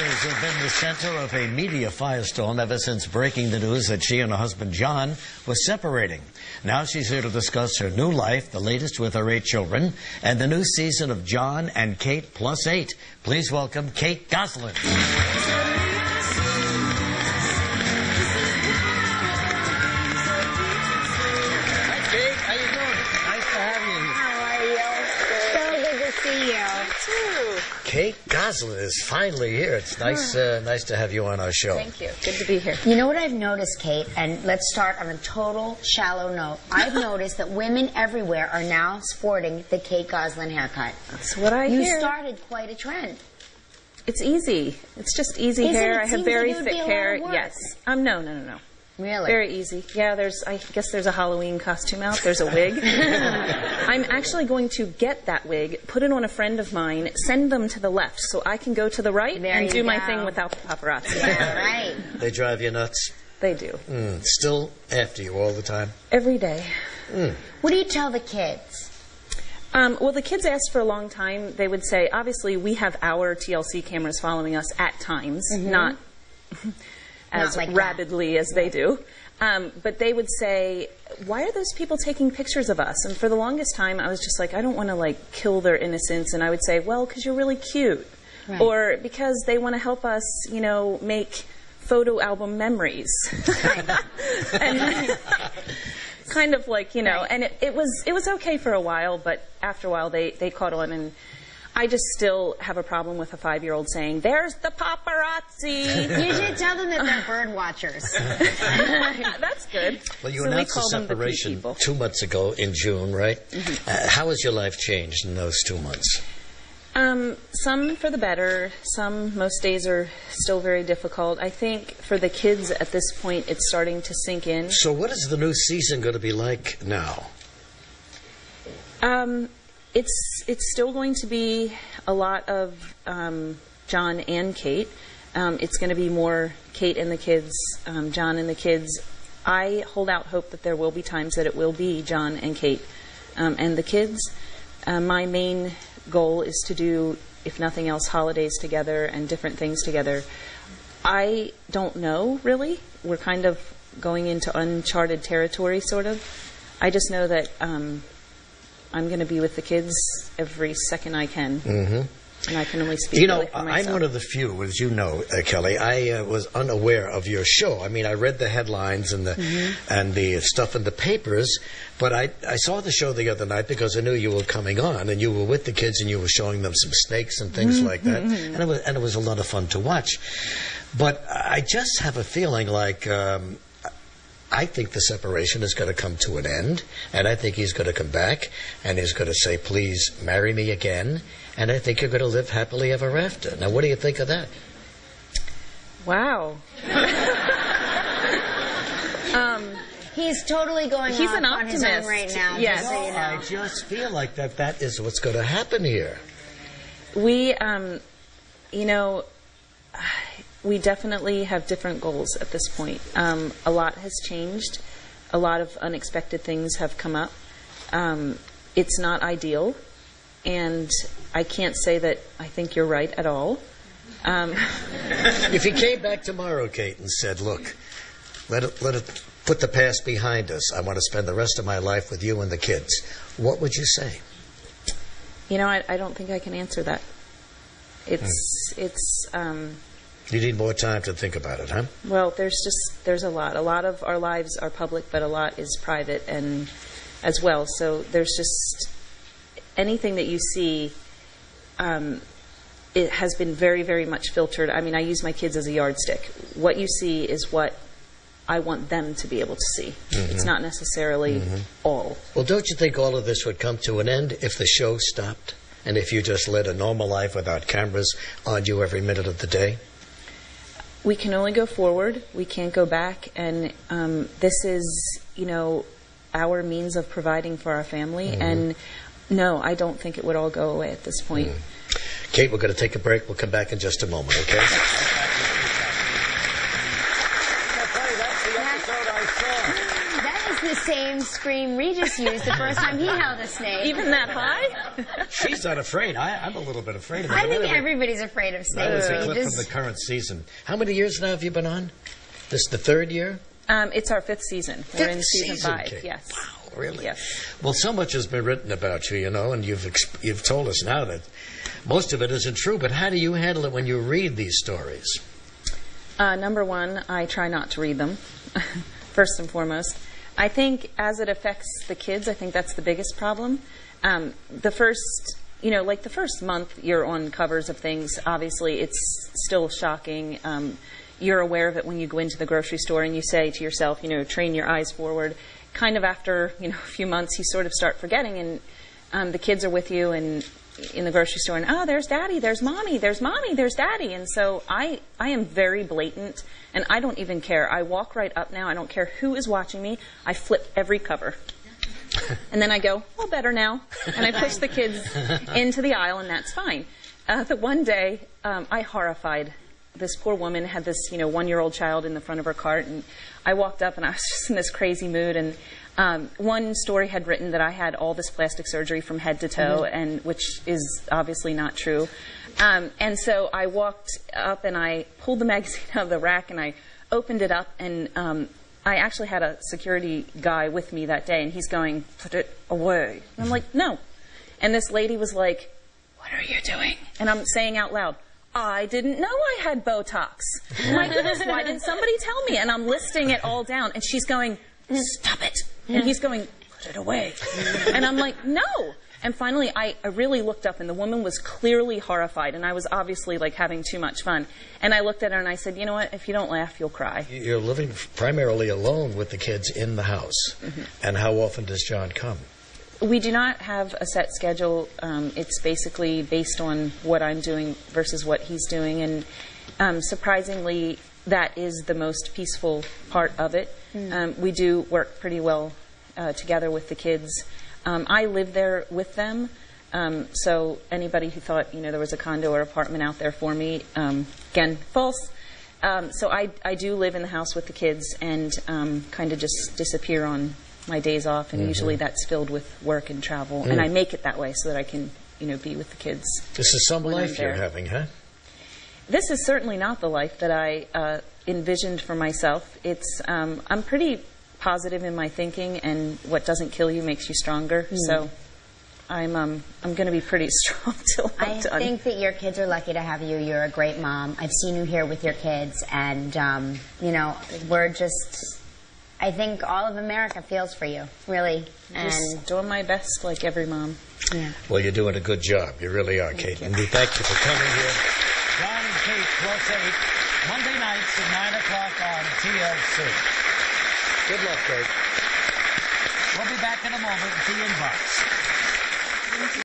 has been the center of a media firestorm ever since breaking the news that she and her husband John were separating. Now she's here to discuss her new life, the latest with her 8 children, and the new season of John and Kate Plus 8. Please welcome Kate Gosselin. Kate Gosselin is finally here. It's nice to have you on our show. Thank you. Good to be here. You know what I've noticed, Kate, and let's start on a total shallow note. I've noticed that women everywhere are now sporting the Kate Gosselin haircut. That's what I hear. You started quite a trend. It's easy. It's just easy hair. I have very thick hair. Yes. No. Really? Very easy. Yeah, I guess there's a Halloween costume out. There's a wig. I'm actually going to get that wig, put it on a friend of mine, send them to the left so I can go to the right and do my thing without the paparazzi. Yeah, right. They drive you nuts? They do. Still after you all the time? Every day. What do you tell the kids? Well, the kids asked for a long time. They would say, obviously, we have our TLC cameras following us at times, not as like rapidly as they do. But they would say, why are those people taking pictures of us? And for the longest time, I was just like, I don't want to, like, kill their innocence. And I would say, well, because you're really cute. Right. Or because they want to help us, you know, make photo album memories. And kind of like, you know, and it was okay for a while, but after a while they caught on, and I just still have a problem with a 5-year-old saying, there's the paparazzi. You should tell them that they're bird watchers. That's good. Well, you announced the separation 2 months ago in June, right? How has your life changed in those 2 months? Some for the better. Most days are still very difficult. I think for the kids at this point, it's starting to sink in. So what is the new season going to be like now? It's still going to be a lot of John and Kate. It's going to be more Kate and the kids, John and the kids. I hold out hope that there will be times that it will be John and Kate and the kids. My main goal is to do, if nothing else, holidays together and different things together. I don't know, really. We're kind of going into uncharted territory, sort of. I just know that I'm going to be with the kids every second I can. And I can only speak for myself. I'm one of the few, as you know, Kelly. I was unaware of your show. I mean, I read the headlines and the stuff in the papers, but I saw the show the other night because I knew you were coming on, and you were with the kids and you were showing them some snakes and things like that, and it was a lot of fun to watch. But I just have a feeling like I think the separation is going to come to an end, and I think he's going to come back, and he's going to say, please marry me again, and I think you're going to live happily ever after. Now, what do you think of that? Wow. He's totally going He's an on his own right now. Yes. Just so you know. I just feel like that is what's going to happen here. We, you know, we definitely have different goals at this point. A lot has changed. A lot of unexpected things have come up. It's not ideal, and I can't say that I think you're right at all. If he came back tomorrow, Kate, and said, look, let it put the past behind us. I want to spend the rest of my life with you and the kids. What would you say? You know, I don't think I can answer that. It's You need more time to think about it, huh? Well, there's a lot. A lot of our lives are public, but a lot is private and as well. So there's just anything that you see, it has been very, very much filtered. I mean, I use my kids as a yardstick. What you see is what I want them to be able to see. It's not necessarily all. Well, don't you think all of this would come to an end if the show stopped? And if you just led a normal life without cameras on you every minute of the day? We can only go forward. We can't go back. And this is, you know, our means of providing for our family. And no, I don't think it would all go away at this point. Kate, we're going to take a break. We'll come back in just a moment, okay? That That is the same scream Regis used the first time he held a snake. Even that high? She's not afraid. I'm a little bit afraid of it. I think everybody's afraid of snakes. That was a clip from the current season. How many years now have you been on? This is the third year? It's our fifth season. We're in season 5. Kate. Yes. Wow, really? Yes. Well, so much has been written about you, and you've told us now that most of it isn't true. But how do you handle it when you read these stories? Number one, I try not to read them, first and foremost. I think as it affects the kids, I think that's the biggest problem. The first month you're on covers of things, obviously it's still shocking. You're aware of it when you go into the grocery store and you say to yourself, train your eyes forward. Kind of after, a few months, you sort of start forgetting, and the kids are with you and in the grocery store, and there's Daddy, there's Mommy, there's Daddy. And so I am very blatant, and I don't even care. I walk right up now. I don't care who is watching me. I flip every cover. And then I go, well, better now. And I push the kids into the aisle, and that's fine. The one day, I horrified. This poor woman had this, 1-year-old child in the front of her cart, and I walked up, and I was just in this crazy mood. And one story had written that I had all this plastic surgery from head to toe, and which is obviously not true. And so I walked up, and I pulled the magazine out of the rack, and I opened it up, and I actually had a security guy with me that day, and he's going, put it away. And I'm like, no. And this lady was like, what are you doing? And I'm saying out loud, I didn't know I had Botox. My goodness, why didn't somebody tell me? And I'm listing it all down. And she's going, stop it. And he's going, put it away. And I'm like, no. And finally, I really looked up, and the woman was clearly horrified. And I was obviously having too much fun. And I looked at her and I said, you know what? If you don't laugh, you'll cry. You're living primarily alone with the kids in the house. And how often does John come? We do not have a set schedule. It's basically based on what I'm doing versus what he's doing. And surprisingly, that is the most peaceful part of it. We do work pretty well together with the kids. I live there with them. So anybody who thought, there was a condo or apartment out there for me, again, false. So I do live in the house with the kids and kind of just disappear on my days off, and usually that's filled with work and travel, and I make it that way so that I can, be with the kids. This is some life you're having, huh? This is certainly not the life that I envisioned for myself. It's I'm pretty positive in my thinking, and what doesn't kill you makes you stronger. So I'm going to be pretty strong till I'm done. I think that your kids are lucky to have you. You're a great mom. I've seen you here with your kids, and we're just. I think all of America feels for you, really. Just doing my best like every mom. Yeah. Well, you're doing a good job. You really are, Kate. And we thank you for coming here. John and Kate, Plus 8, Monday nights at 9 o'clock on TLC. Good luck, Kate. We'll be back in a moment with the inbox.